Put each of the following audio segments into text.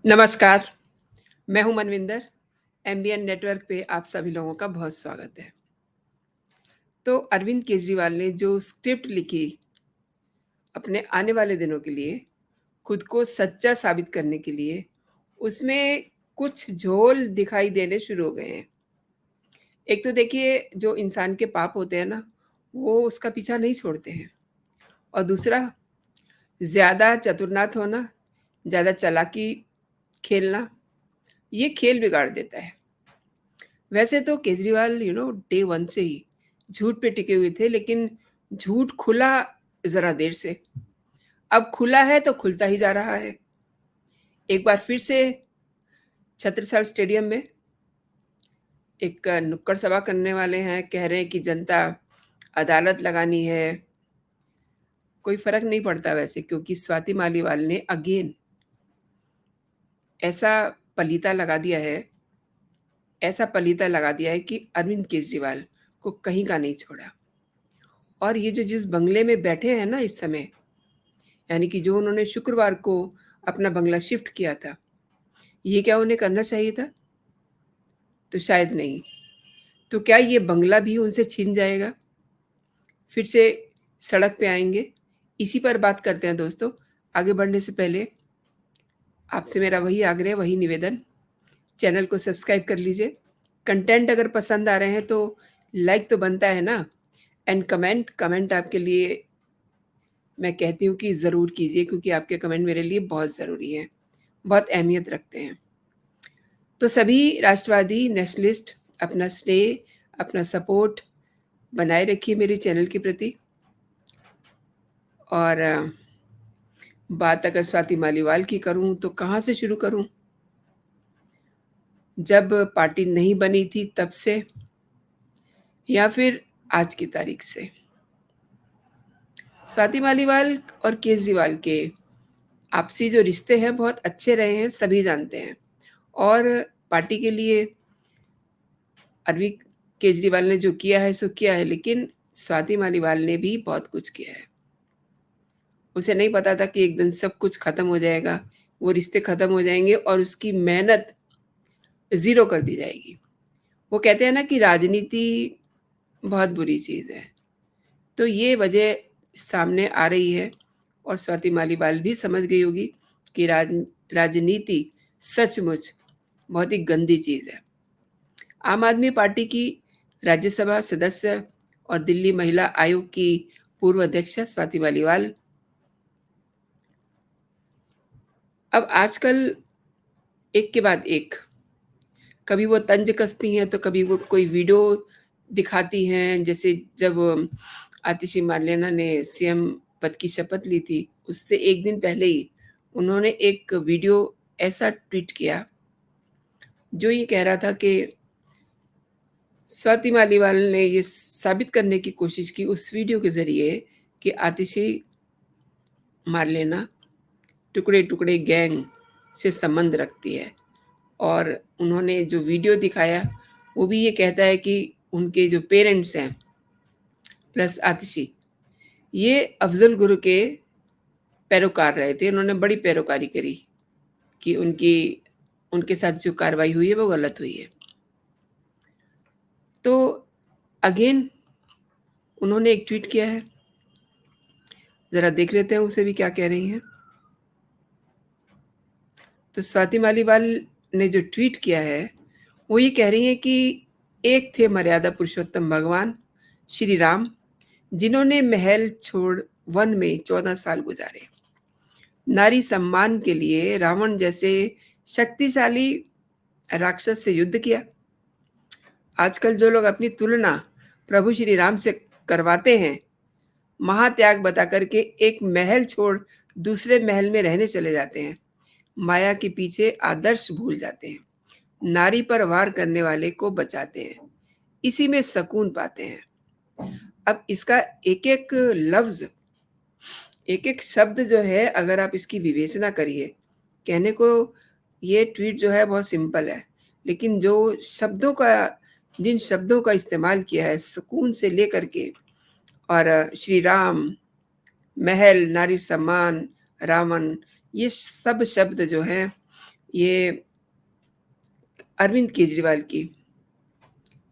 नमस्कार, मैं हूँ मनविंदर। एमबीएन नेटवर्क पे आप सभी लोगों का बहुत स्वागत है। तो अरविंद केजरीवाल ने जो स्क्रिप्ट लिखी अपने आने वाले दिनों के लिए, खुद को सच्चा साबित करने के लिए, उसमें कुछ झोल दिखाई देने शुरू हो गए हैं। एक तो देखिए जो इंसान के पाप होते हैं ना, वो उसका पीछा नहीं छोड़ते हैं और दूसरा ज़्यादा चतुरनात होना, ज़्यादा चालाकी खेलना, ये खेल बिगाड़ देता है। वैसे तो केजरीवाल डे 1 से ही झूठ पे टिके हुए थे, लेकिन झूठ खुला ज़रा देर से। अब खुला है तो खुलता ही जा रहा है। एक बार फिर से छत्रसाल स्टेडियम में एक नुक्कड़ सभा करने वाले हैं, कह रहे हैं कि जनता अदालत लगानी है। कोई फ़र्क नहीं पड़ता वैसे, क्योंकि स्वाति मालीवाल ने अगेन ऐसा पलीता लगा दिया है ऐसा पलीता लगा दिया है कि अरविंद केजरीवाल को कहीं का नहीं छोड़ा। और ये जो जिस बंगले में बैठे हैं ना इस समय, यानी कि जो उन्होंने शुक्रवार को अपना बंगला शिफ्ट किया था, ये क्या उन्हें करना चाहिए था? तो शायद नहीं। तो क्या ये बंगला भी उनसे छिन जाएगा? फिर से सड़क पे आएँगे? इसी पर बात करते हैं दोस्तों। आगे बढ़ने से पहले आपसे मेरा वही आग्रह, वही निवेदन, चैनल को सब्सक्राइब कर लीजिए। कंटेंट अगर पसंद आ रहे हैं तो लाइक तो बनता है ना, एंड कमेंट आपके लिए मैं कहती हूँ कि ज़रूर कीजिए, क्योंकि आपके कमेंट मेरे लिए बहुत ज़रूरी हैं, बहुत अहमियत रखते हैं। तो सभी राष्ट्रवादी नेशनलिस्ट अपना स्नेह, अपना सपोर्ट बनाए रखिए मेरे चैनल के प्रति। और बात अगर स्वाति मालीवाल की करूँ तो कहाँ से शुरू करूँ? जब पार्टी नहीं बनी थी तब से, या फिर आज की तारीख से? स्वाति मालीवाल और केजरीवाल के आपसी जो रिश्ते हैं बहुत अच्छे रहे हैं, सभी जानते हैं। और पार्टी के लिए अरविंद केजरीवाल ने जो किया है सो किया है, लेकिन स्वाति मालीवाल ने भी बहुत कुछ किया है। उसे नहीं पता था कि एक दिन सब कुछ खत्म हो जाएगा, वो रिश्ते खत्म हो जाएँगे और उसकी मेहनत ज़ीरो कर दी जाएगी। वो कहते हैं ना कि राजनीति बहुत बुरी चीज़ है, तो ये वजह सामने आ रही है और स्वाति मालीवाल भी समझ गई होगी कि राजनीति सचमुच बहुत ही गंदी चीज़ है। आम आदमी पार्टी की राज्यसभा सदस्य और दिल्ली महिला आयोग की पूर्व अध्यक्ष स्वाति मालीवाल अब आजकल एक के बाद एक, कभी वो तंज कसती हैं तो कभी वो कोई वीडियो दिखाती हैं। जैसे जब आतिशी मार्लेना ने सीएम पद की शपथ ली थी, उससे एक दिन पहले ही उन्होंने एक वीडियो ऐसा ट्वीट किया जो ये कह रहा था कि स्वाति मालीवाल ने ये साबित करने की कोशिश की उस वीडियो के ज़रिए कि आतिशी मार्लेना टुकड़े-टुकड़े गैंग से संबंध रखती है। और उन्होंने जो वीडियो दिखाया, वो भी ये कहता है कि उनके जो पेरेंट्स हैं प्लस आतिशी, ये अफ़ज़ल गुरु के पैरोकार रहे थे। उन्होंने बड़ी पैरोकारी करी कि उनके साथ जो कार्रवाई हुई है, वो गलत हुई है। तो अगेन उन्होंने एक ट्वीट किया है, ज़रा देख लेते हैं उसे भी क्या कह रही हैं। तो स्वाति मालीवाल ने जो ट्वीट किया है, वो ये कह रही हैं कि एक थे मर्यादा पुरुषोत्तम भगवान श्री राम, जिन्होंने महल छोड़ वन में 14 साल गुजारे। नारी सम्मान के लिए रावण जैसे शक्तिशाली राक्षस से युद्ध किया। आजकल जो लोग अपनी तुलना प्रभु श्री राम से करवाते हैं, महात्याग बता करके एक महल छोड़ दूसरे महल में रहने चले जाते हैं। माया के पीछे आदर्श भूल जाते हैं। नारी पर वार करने वाले को बचाते हैं। इसी में सकून पाते हैं। अब इसका एक-एक लफ्ज़, एक-एक शब्द जो है, अगर आप इसकी विवेचना करिए, कहने को ये ट्वीट जो है बहुत सिंपल है, लेकिन जिन शब्दों का इस्तेमाल किया है सुकून से लेकर के, और श्री राम, महल, नारी सम्मान, रावण, ये सब शब्द जो हैं, ये अरविंद केजरीवाल की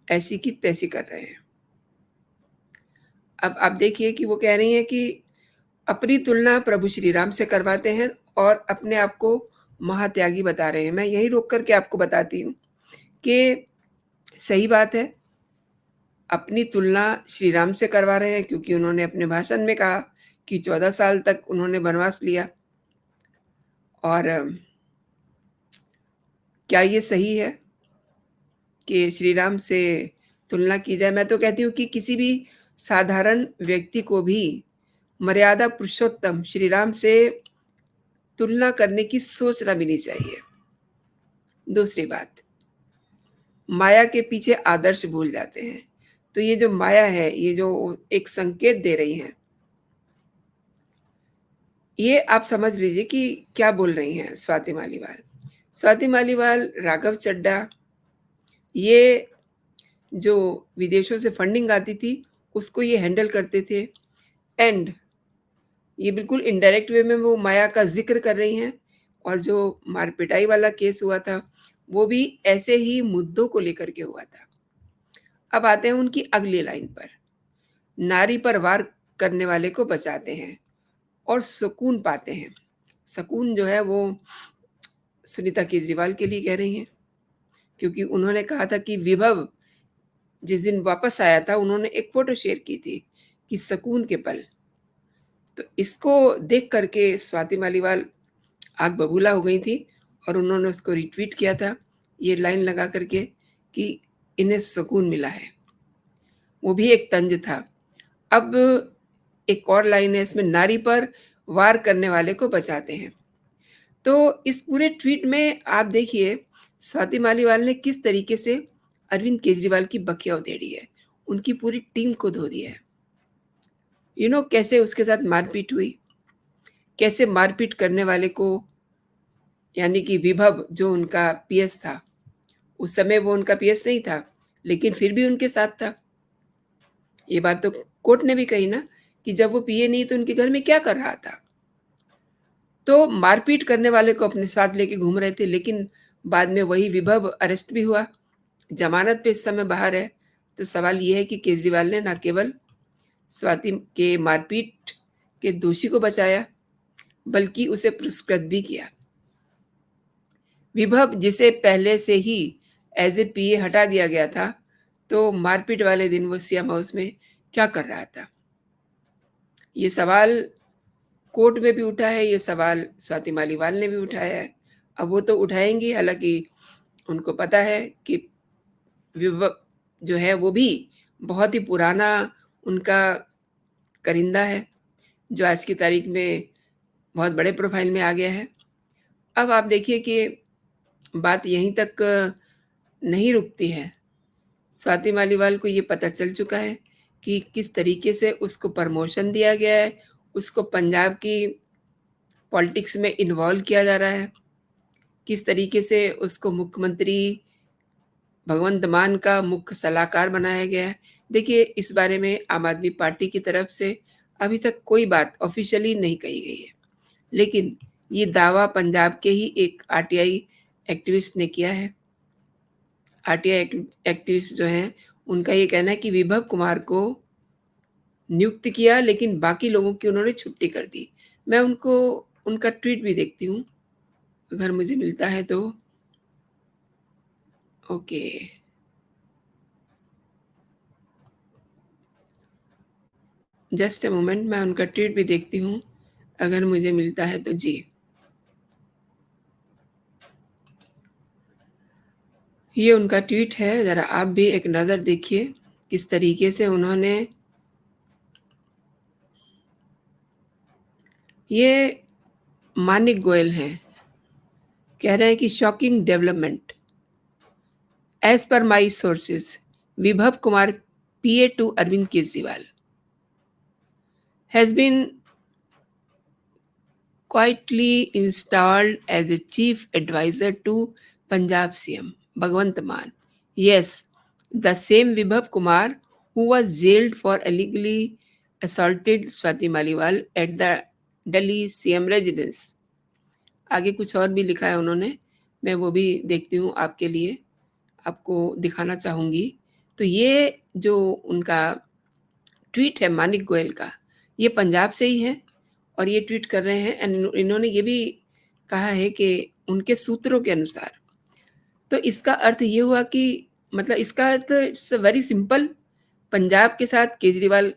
ऐसी की तैसी कर रहे हैं। अब आप देखिए कि वो कह रही हैं कि अपनी तुलना प्रभु श्री राम से करवाते हैं और अपने आप को महात्यागी बता रहे हैं। मैं यहीं रोक कर के आपको बताती हूँ कि सही बात है, अपनी तुलना श्री राम से करवा रहे हैं क्योंकि उन्होंने अपने भाषण में कहा कि 14 साल तक उन्होंने वनवास लिया और क्या ये सही है कि श्री राम से तुलना की जाए? मैं तो कहती हूँ कि किसी भी साधारण व्यक्ति को भी मर्यादा पुरुषोत्तम श्री राम से तुलना करने की सोचना भी नहीं चाहिए। दूसरी बात, माया के पीछे आदर्श भूल जाते हैं। तो ये जो माया है, ये जो एक संकेत दे रही हैं, ये आप समझ लीजिए कि क्या बोल रही हैं स्वाति मालीवाल। स्वाति मालीवाल, राघव चड्ढा, ये जो विदेशों से फंडिंग आती थी, उसको ये हैंडल करते थे एंड ये बिल्कुल इनडायरेक्ट वे में वो माया का ज़िक्र कर रही हैं और जो मार-पिटाई वाला केस हुआ था, वो भी ऐसे ही मुद्दों को लेकर के हुआ था। अब आते हैं उनकी अगली लाइन पर, नारी पर वार करने वाले को बचाते हैं और सुकून पाते हैं। सुकून जो है वो सुनीता केजरीवाल के लिए कह रही हैं, क्योंकि उन्होंने कहा था कि विभव जिस दिन वापस आया था, उन्होंने एक फ़ोटो शेयर की थी कि सुकून के पल। तो इसको देख कर के स्वाति मालीवाल आग बबूला हो गई थी और उन्होंने उसको रिट्वीट किया था, ये लाइन लगा कर के कि इन्हें सुकून मिला है। वो भी एक तंज था। अब एक और लाइन है इसमें, नारी पर वार करने वाले को बचाते हैं। तो इस पूरे ट्वीट में आप देखिए स्वाति मालीवाल ने किस तरीके से अरविंद केजरीवाल की बखिया उधेड़ी है, उनकी पूरी टीम को धो दिया है। कैसे उसके साथ मारपीट हुई, कैसे मारपीट करने वाले को यानी कि विभव जो उनका पीएस था, उस समय वो उनका पीएस नहीं था, लेकिन फिर भी उनके साथ था। ये बात तो कोर्ट ने भी कही ना कि जब वो पीए नहीं तो उनके घर में क्या कर रहा था? तो मारपीट करने वाले को अपने साथ लेके घूम रहे थे, लेकिन बाद में वही विभव अरेस्ट भी हुआ, ज़मानत पे इस समय बाहर है। तो सवाल ये है कि केजरीवाल ने ना केवल स्वाति के मारपीट के दोषी को बचाया, बल्कि उसे पुरस्कृत भी किया। विभव जिसे पहले से ही एज़ ए पीए हटा दिया गया था, तो मारपीट वाले दिन वो सीएम हाउस में क्या कर रहा था? ये सवाल कोर्ट में भी उठा है, ये सवाल स्वाति मालीवाल ने भी उठाया है। अब वो तो उठाएँगी, हालाँकि उनको पता है कि विभव जो है वो भी बहुत ही पुराना उनका करिंदा है, जो आज की तारीख में बहुत बड़े प्रोफ़ाइल में आ गया है। अब आप देखिए कि बात यहीं तक नहीं रुकती है। स्वाति मालीवाल को ये पता चल चुका है कि किस तरीके से उसको प्रमोशन दिया गया है, उसको पंजाब की पॉलिटिक्स में इन्वॉल्व किया जा रहा है, किस तरीके से उसको मुख्यमंत्री भगवंत मान का मुख्य सलाहकार बनाया गया है। देखिए, इस बारे में आम आदमी पार्टी की तरफ से अभी तक कोई बात ऑफ़िशियली नहीं कही गई है। लेकिन ये दावा पंजाब के ही एक आरटीआई एक्टिविस्ट ने किया है। आरटीआई एक्टिविस्ट जो हैं, उनका ये कहना है कि विभव कुमार को नियुक्त किया, लेकिन बाकी लोगों की उन्होंने छुट्टी कर दी। मैं उनका ट्वीट भी देखती हूँ, अगर मुझे मिलता है तो। ओके। जस्ट अ मोमेंट, मैं उनका ट्वीट भी देखती हूँ, अगर मुझे मिलता है तो। जी। ये उनका ट्वीट है, ज़रा आप भी एक नज़र देखिए, किस तरीके से उन्होंने ये मानिक गोयल हैं, कह रहे हैं कि shocking development as per my sources, Vibhav Kumar PA to Arvind Kejriwal has been quietly installed as a chief advisor to Punjab CM Bhagwant Mann. Yes, the same Vibhav Kumar who was jailed for illegally assaulted Swati Maliwal at the Delhi CM residence. आगे कुछ और भी लिखा है उन्होंने, मैं वो भी देखती हूँ आपके लिए, आपको दिखाना चाहूँगी। तो ये जो उनका ट्वीट है मानिक गोयल का, ये पंजाब से ही है और ये ट्वीट कर रहे हैं एंड इन्होंने ये भी कहा है कि उनके सूत्रों के अनुसार, तो इसका अर्थ ये हुआ कि मतलब इसका अर्थ इट्स वेरी सिंपल, पंजाब के साथ केजरीवाल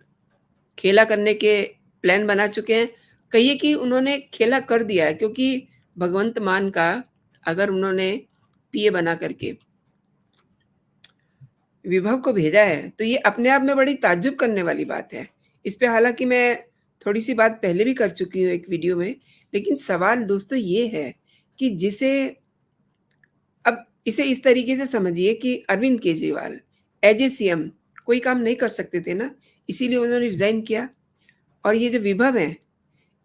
खेला करने के प्लान बना चुके हैं। कहिए कि उन्होंने खेला कर दिया है, क्योंकि भगवंत मान का अगर उन्होंने पीए बना करके विभव को भेजा है, तो ये अपने आप में बड़ी ताज्जुब करने वाली बात है। इस पे हालाँकि मैं थोड़ी-सी बात पहले भी कर चुकी हूँ एक वीडियो में, लेकिन सवाल दोस्तों ये है कि जिसे अब इसे इस तरीके से समझिए कि Arvind Kejriwal as a CM कोई काम नहीं कर सकते थे ना, इसीलिए उन्होंने रिज़ाइन किया। और ये जो विभव हैं,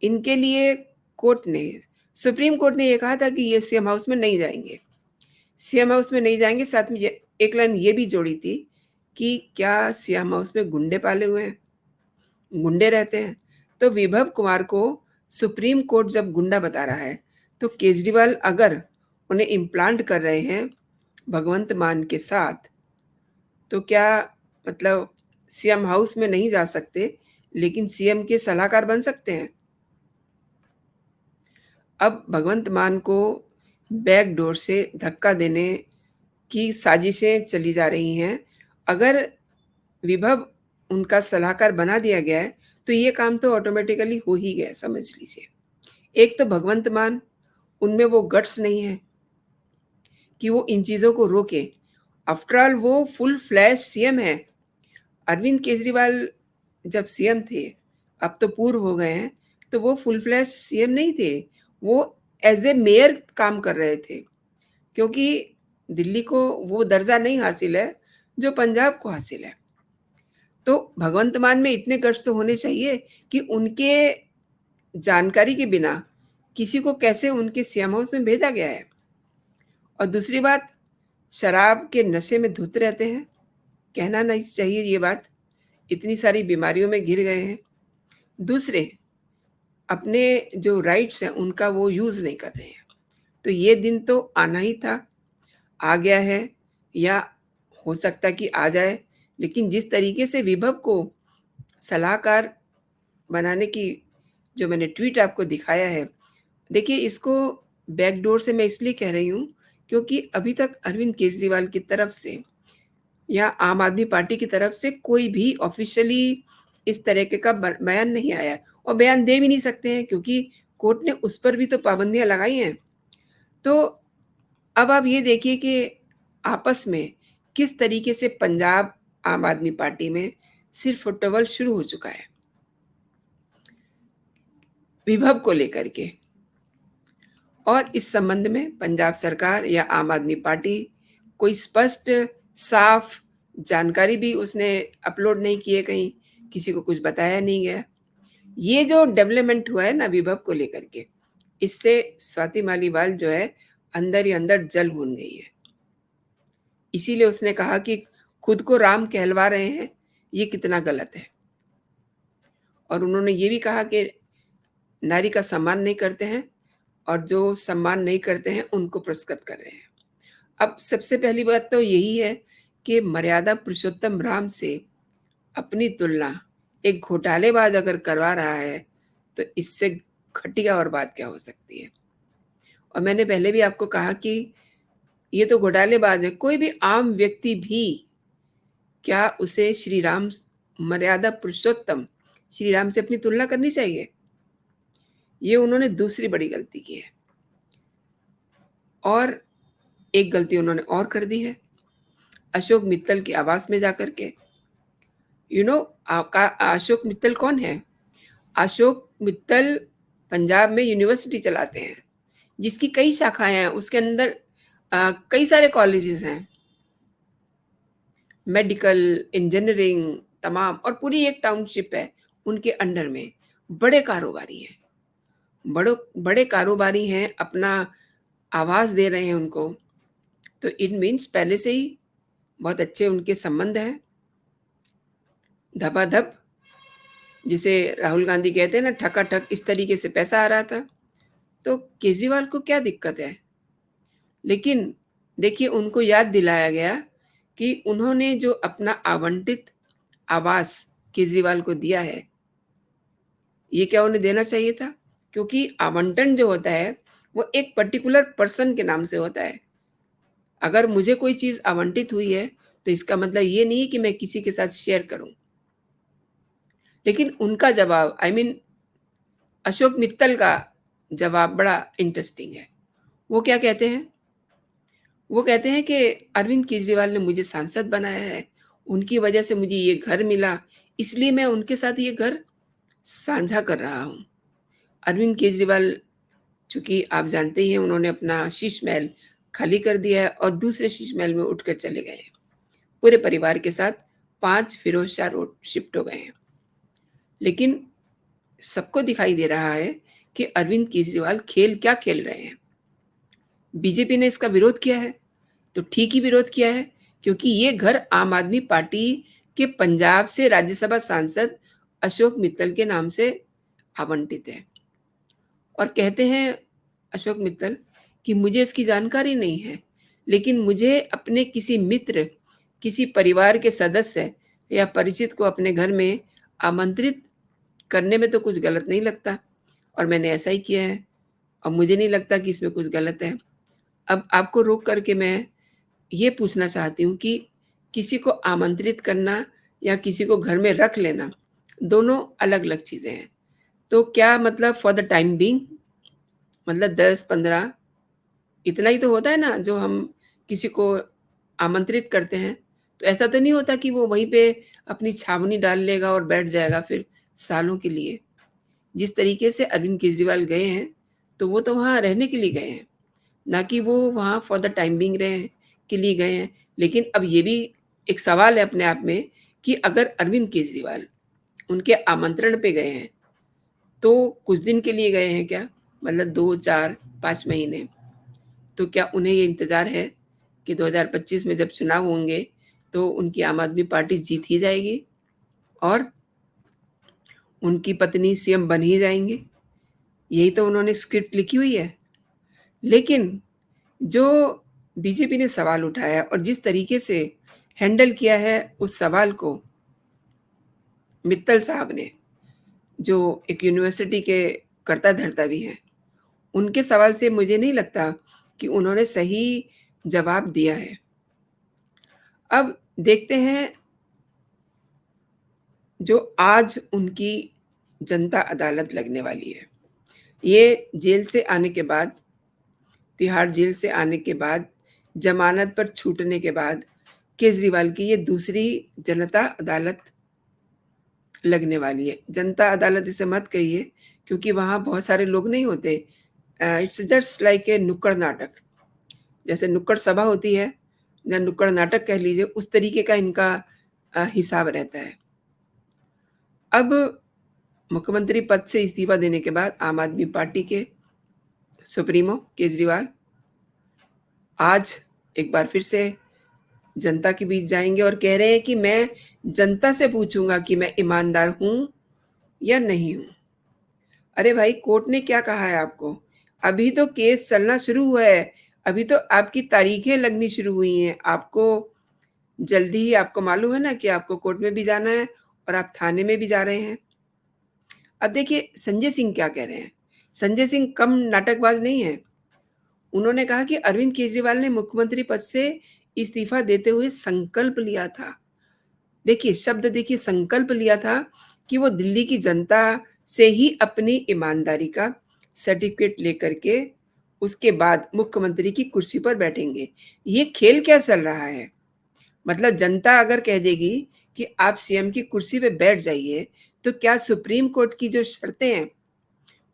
इनके लिए कोर्ट ने सुप्रीम कोर्ट ने ये कहा था कि ये सीएम हाउस में नहीं जाएँगे। सीएम हाउस में नहीं जाएँगे, साथ में ये एक लाइन ये भी जोड़ी थी कि क्या सीएम हाउस में गुंडे पाले हुए हैं? गुंडे रहते हैं? तो विभव कुमार को सुप्रीम कोर्ट जब गुंडा बता रहा है, तो केजरीवाल अगर उन्हें इम्प्लांट कर रहे हैं भगवंत मान के साथ, तो क्या मतलब सीएम हाउस में नहीं जा सकते, लेकिन सीएम के सलाहकार बन सकते हैं? अब भगवंत मान को बैक डोर से धक्का देने की साजिशें चली जा रही हैं। अगर विभव उनका सलाहकार बना दिया गया है, तो ये काम तो ऑटोमैटिकली हो ही गया, समझ लीजिए। एक तो भगवंत मान, उनमें वो गट्स नहीं है कि वो इन चीज़ों को रोकें। आफ्टर ऑल वो फुल फ्लैश सीएम हैं। अरविंद केजरीवाल जब सीएम थे, अब तो पूर्व हो गए हैं, तो वो फुल फ्लैश सीएम नहीं थे। वो एज़ ए मेयर काम कर रहे थे, क्योंकि दिल्ली को वो दर्जा नहीं हासिल है, जो पंजाब को हासिल है। तो भगवंत मान में इतने गट्स तो होने चाहिए कि उनके जानकारी के बिना किसी को कैसे उनके सीएम हाउस में भेजा गया है। और दूसरी बात, शराब के नशे में धुत रहते हैं, कहना नहीं चाहिए ये बात, इतनी सारी बीमारियों में घिर गए हैं। दूसरे, अपने जो राइट्स हैं उनका वो यूज़ नहीं कर रहे हैं। तो ये दिन तो आना ही था, आ गया है या हो सकता है कि आ जाए, लेकिन जिस तरीके से विभव को सलाहकार बनाने की जो मैंने ट्वीट आपको दिखाया है, देखिए इसको बैकडोर से मैं इसलिए कह रही हूँ, क्योंकि अभी तक अरविंद केजरीवाल की तरफ से या आम आदमी पार्टी की तरफ से कोई भी ऑफ़िशियली इस तरीके का बयान नहीं आया है और बयान दे भी नहीं सकते हैं, क्योंकि कोर्ट ने उस पर भी तो पाबंदियाँ लगाई हैं। तो अब आप ये देखिए कि आपस में किस तरीके से पंजाब आम आदमी पार्टी में सिर-फुटबॉल शुरू हो चुका है, विभव को लेकर के। और इस संबंध में पंजाब सरकार या आम आदमी पार्टी कोई स्पष्ट, साफ जानकारी भी उसने अपलोड नहीं की है कहीं, किसी को कुछ बताया नहीं गया। ये जो डेवलपमेंट हुआ है ना विभव को लेकर के, इससे स्वाति मालीवाल जो है, अंदर ही अंदर जल भून गई है। इसीलिए उसने कहा कि खुद को राम कहलवा रहे हैं, ये कितना गलत है। और उन्होंने ये भी कहा कि नारी का सम्मान नहीं करते हैं और जो सम्मान नहीं करते हैं, उनको पुरस्कृत कर रहे हैं। अब सबसे पहली बात तो यही है कि मर्यादा पुरुषोत्तम राम से अपनी तुलना एक घोटालेबाज अगर करवा रहा है, तो इससे घटिया और बात क्या हो सकती है। और मैंने पहले भी आपको कहा कि ये तो घोटालेबाज है, कोई भी आम व्यक्ति भी क्या उसे श्री राम मर्यादा पुरुषोत्तम श्री राम से अपनी तुलना करनी चाहिए? ये उन्होंने दूसरी बड़ी गलती की है। और एक गलती उन्होंने और कर दी है, अशोक मित्तल के आवास में जाकर के। यू नो का अशोक मित्तल कौन है? अशोक मित्तल पंजाब में यूनिवर्सिटी चलाते हैं, जिसकी कई शाखाएँ हैं, उसके अंदर कई सारे कॉलेजेस हैं, मेडिकल, इंजीनियरिंग तमाम, और पूरी एक टाउनशिप है उनके अंडर में। बड़े कारोबारी हैं, बड़े कारोबारी हैं, अपना आवास दे रहे हैं उनको, तो इट मीन्स पहले से ही बहुत अच्छे उनके संबंध हैं। धपाधप, जिसे राहुल गांधी कहते हैं ना, ठकाठक इस तरीके से पैसा आ रहा था। तो केजरीवाल को क्या दिक्कत है? लेकिन देखिए उनको याद दिलाया गया कि उन्होंने जो अपना आवंटित आवास केजरीवाल को दिया है, ये क्या उन्हें देना चाहिए था? क्योंकि आवंटन जो होता है, वो एक पर्टिकुलर पर्सन के नाम से होता है। अगर मुझे कोई चीज़ आवंटित हुई है, तो इसका मतलब ये नहीं है कि मैं किसी के साथ शेयर करूँ। लेकिन उनका जवाब अशोक मित्तल का जवाब बड़ा इंटरेस्टिंग है। वो क्या कहते हैं? वो कहते हैं कि अरविंद केजरीवाल ने मुझे सांसद बनाया है, उनकी वजह से मुझे ये घर मिला, इसलिए मैं उनके साथ ये घर साझा कर रहा हूँ। अरविंद केजरीवाल, चूँकि आप जानते ही हैं, उन्होंने अपना शीश महल खाली कर दिया है और दूसरे शीश महल में उठकर चले गए हैं। पूरे परिवार के साथ 5 फिरोज़शाह रोड शिफ्ट हो गए हैं। लेकिन सबको दिखाई दे रहा है कि अरविंद केजरीवाल खेल क्या खेल रहे हैं। बीजेपी ने इसका विरोध किया है, तो ठीक ही विरोध किया है, क्योंकि ये घर आम आदमी पार्टी के पंजाब से राज्यसभा सांसद अशोक मित्तल के नाम से आवंटित है। और कहते हैं अशोक मित्तल कि मुझे इसकी जानकारी नहीं है, लेकिन मुझे अपने किसी मित्र, किसी परिवार के सदस्य या परिचित को अपने घर में आमंत्रित करने में तो कुछ गलत नहीं लगता, और मैंने ऐसा ही किया है और मुझे नहीं लगता कि इसमें कुछ गलत है। अब आपको रोक कर के मैं ये पूछना चाहती हूँ कि किसी को आमंत्रित करना या किसी को घर में रख लेना, दोनों अलग-अलग चीज़ें हैं। तो क्या मतलब फॉर द टाइम बीइंग, मतलब 10-15 इतना ही तो होता है ना, जो हम किसी को आमंत्रित करते हैं। तो ऐसा तो नहीं होता कि वो वहीं पे अपनी छावनी डाल लेगा और बैठ जाएगा फिर सालों के लिए। जिस तरीके से अरविंद केजरीवाल गए हैं, तो वो तो वहाँ रहने के लिए गए हैं, ना कि वो वहाँ फॉर द टाइम बीइंग रहे के लिए गए हैं। लेकिन अब ये भी एक सवाल है अपने आप में कि अगर अरविंद केजरीवाल उनके आमंत्रण पे गए हैं, तो कुछ दिन के लिए गए हैं क्या? मतलब 2, 4, 5 महीने। तो क्या उन्हें ये इंतज़ार है कि 2025 में जब चुनाव होंगे, तो उनकी आम आदमी पार्टी जीत ही जाएगी और उनकी पत्नी सीएम बन ही जाएँगे? यही तो उन्होंने स्क्रिप्ट लिखी हुई है। लेकिन जो बीजेपी ने सवाल उठाया और जिस तरीके से हैंडल किया है उस सवाल को मित्तल साहब ने, जो एक यूनिवर्सिटी के कर्ता-धर्ता भी हैं, उनके सवाल से मुझे नहीं लगता कि उन्होंने सही जवाब दिया है। अब देखते हैं जो आज उनकी जनता अदालत लगने वाली है। ये जेल से आने के बाद, तिहाड़ जेल से आने के बाद, ज़मानत पर छूटने के बाद केजरीवाल की ये दूसरी जनता अदालत लगने वाली है। जनता अदालत इसे मत कहिए, क्योंकि वहाँ बहुत सारे लोग नहीं होते। इट्स जस्ट लाइक ए नुक्कड़ नाटक। जैसे नुक्कड़ सभा होती है या नुक्कड़ नाटक कह लीजिए, उस तरीके का इनका हिसाब रहता है। अब मुख्यमंत्री पद से इस्तीफ़ा देने के बाद आम आदमी पार्टी के सुप्रीमो केजरीवाल आज एक बार फिर से जनता के बीच जाएँगे और कह रहे हैं कि मैं जनता से पूछूँगा कि मैं ईमानदार हूँ या नहीं हूँ। अरे भाई, कोर्ट ने क्या कहा है आपको? अभी तो केस चलना शुरू हुआ है, अभी तो आपकी तारीखें लगनी शुरू हुई हैं। आपको जल्दी ही, आपको मालूम है ना कि आपको कोर्ट में भी जाना है और आप थाने में भी जा रहे हैं। अब देखिए संजय सिंह क्या कह रहे हैं। संजय सिंह कम नाटकबाज़ नहीं हैं। उन्होंने कहा कि अरविंद केजरीवाल ने मुख्यमंत्री पद से इस्तीफ़ा देते हुए संकल्प लिया था। देखिए, शब्द देखिए, संकल्प लिया था कि वो दिल्ली की जनता से ही अपनी ईमानदारी का सर्टिफ़िकेट लेकर के उसके बाद मुख्यमंत्री की कुर्सी पर बैठेंगे। ये खेल क्या चल रहा है? मतलब जनता अगर कह देगी कि आप सीएम की कुर्सी पे बैठ जाइए, तो क्या सुप्रीम कोर्ट की जो शर्तें हैं,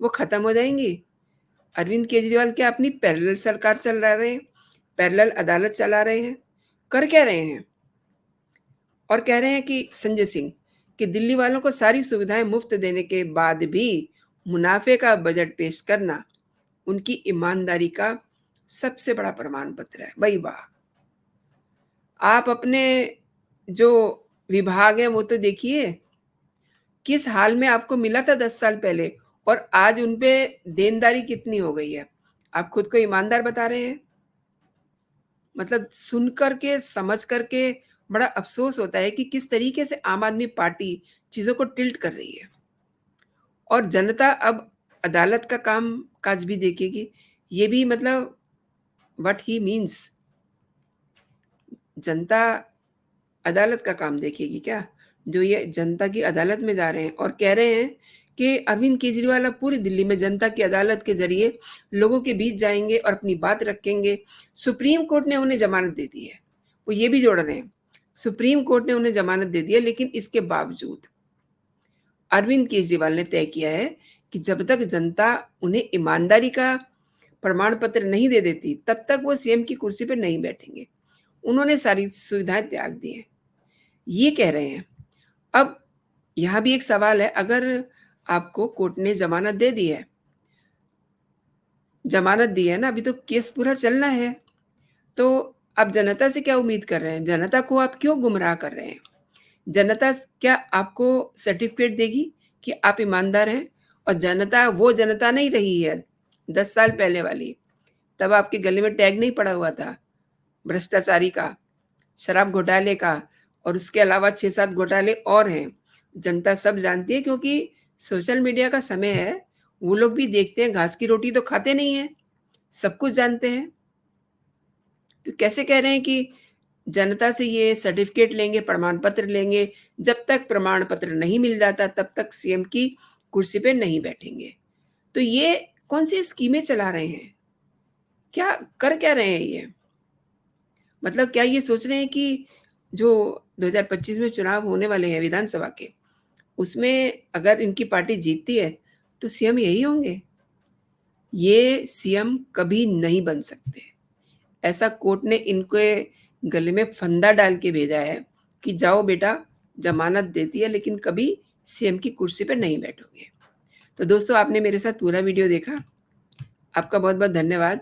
वो खत्म हो जाएँगी? अरविंद केजरीवाल क्या अपनी पैरेलल सरकार चला रहे हैं? पैरेलल अदालत चला रहे हैं? कर क्या रहे हैं? और कह रहे हैं कि संजय सिंह कि दिल्ली वालों को सारी सुविधाएँ मुफ़्त देने के बाद भी मुनाफ़े का बजट पेश करना उनकी ईमानदारी का सबसे बड़ा प्रमाण पत्र है। भई वाह! आप अपने जो विभाग हैं वो तो देखिए, किस हाल में आपको मिला था 10 साल पहले और आज उन पे देनदारी कितनी हो गई है। आप खुद को ईमानदार बता रहे हैं? मतलब सुन कर के, समझ कर के बड़ा अफ़सोस होता है कि किस तरीके से आम आदमी पार्टी चीज़ों को टिल्ट कर रही है। और जनता अब अदालत का काम-काज भी देखेगी। ये भी मतलब व्हाट ही मीन्स जनता अदालत का काम देखेगी क्या? जो ये जनता की अदालत में जा रहे हैं और कह रहे हैं कि अरविंद केजरीवाल अब पूरी दिल्ली में जनता की अदालत के ज़रिए लोगों के बीच जाएँगे और अपनी बात रखेंगे। सुप्रीम कोर्ट ने उन्हें ज़मानत दे दी है। वो ये भी जोड़ रहे हैं। सुप्रीम कोर्ट ने उन्हें ज़मानत दे दी है, लेकिन इसके बावजूद अरविंद केजरीवाल ने तय किया है कि जब तक जनता उन्हें ईमानदारी का प्रमाण पत्र नहीं दे देती, तब तक वो सीएम की कुर्सी पे नहीं बैठेंगे। उन्होंने सारी सुविधाएँ त्याग दी हैं। ये कह रहे हैं। अब यहाँ भी एक सवाल है, अगर आपको कोर्ट ने ज़मानत दी है ना, अभी तो केस पूरा चलना है। तो आप जनता से क्या उम्मीद कर रहे हैं? जनता को आप क्यों गुमराह कर रहे हैं? जनता स क्या आपको सर्टिफ़िकेट देगी कि आप ईमानदार हैं? और जनता वो जनता नहीं रही है 10 साल पहले वाली। तब आपके गले में टैग नहीं पड़ा हुआ था, भ्रष्टाचारी का, शराब घोटाले का और उसके अलावा 6-7 घोटाले और हैं। जनता सब जानती है क्योंकि सोशल मीडिया का समय है, वो लोग भी देखते हैं, घास की रोटी तो खाते नहीं हैं, सब कुछ जानते हैं। तो कैसे कह रहे हैं कि जनता से ये सर्टिफ़िकेट लेंगे, प्रमाण पत्र लेंगे, जब तक प्रमाण पत्र नहीं मिल जाता तब तक सीएम की कुर्सी पे नहीं बैठेंगे। तो ये कौन-सी स्कीमें चला रहे हैं? क्या कर क्या रहे हैं ये? मतलब क्या ये सोच रहे हैं कि जो 2025 में चुनाव होने वाले हैं विधानसभा के, उसमें अगर इनकी पार्टी जीतती है, तो सीएम यही होंगे? ये सीएम कभी नहीं बन सकते। ऐसा कोर्ट ने इनके गले में फंदा डाल के भेजा है कि जाओ बेटा, ज़मानत देती है लेकिन कभी सीएम की कुर्सी पे नहीं बैठोगे। तो दोस्तों, आपने मेरे साथ पूरा वीडियो देखा। आपका बहुत-बहुत धन्यवाद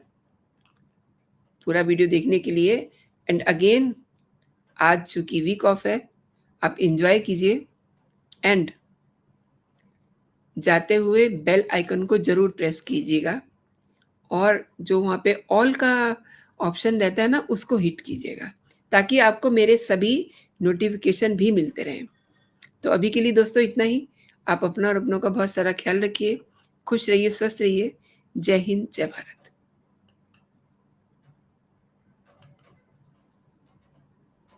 पूरा वीडियो देखने के लिए। एंड अगेन, आज चूँकि वीक ऑफ है, आप एन्जॉय कीजिए एंड जाते हुए बेल आइकन को ज़रूर प्रेस कीजिएगा और जो वहाँ पे ऑल का ऑप्शन रहता है ना, उसको हिट कीजिएगा, ताकि आपको मेरे सभी नोटिफ़िकेशन भी मिलते रहें। तो अभी के लिए दोस्तों इतना ही। आप अपना और अपनों का बहुत सारा ख़्याल रखिए। खुश रहिए, स्वस्थ रहिए। जय हिंद, जय भारत।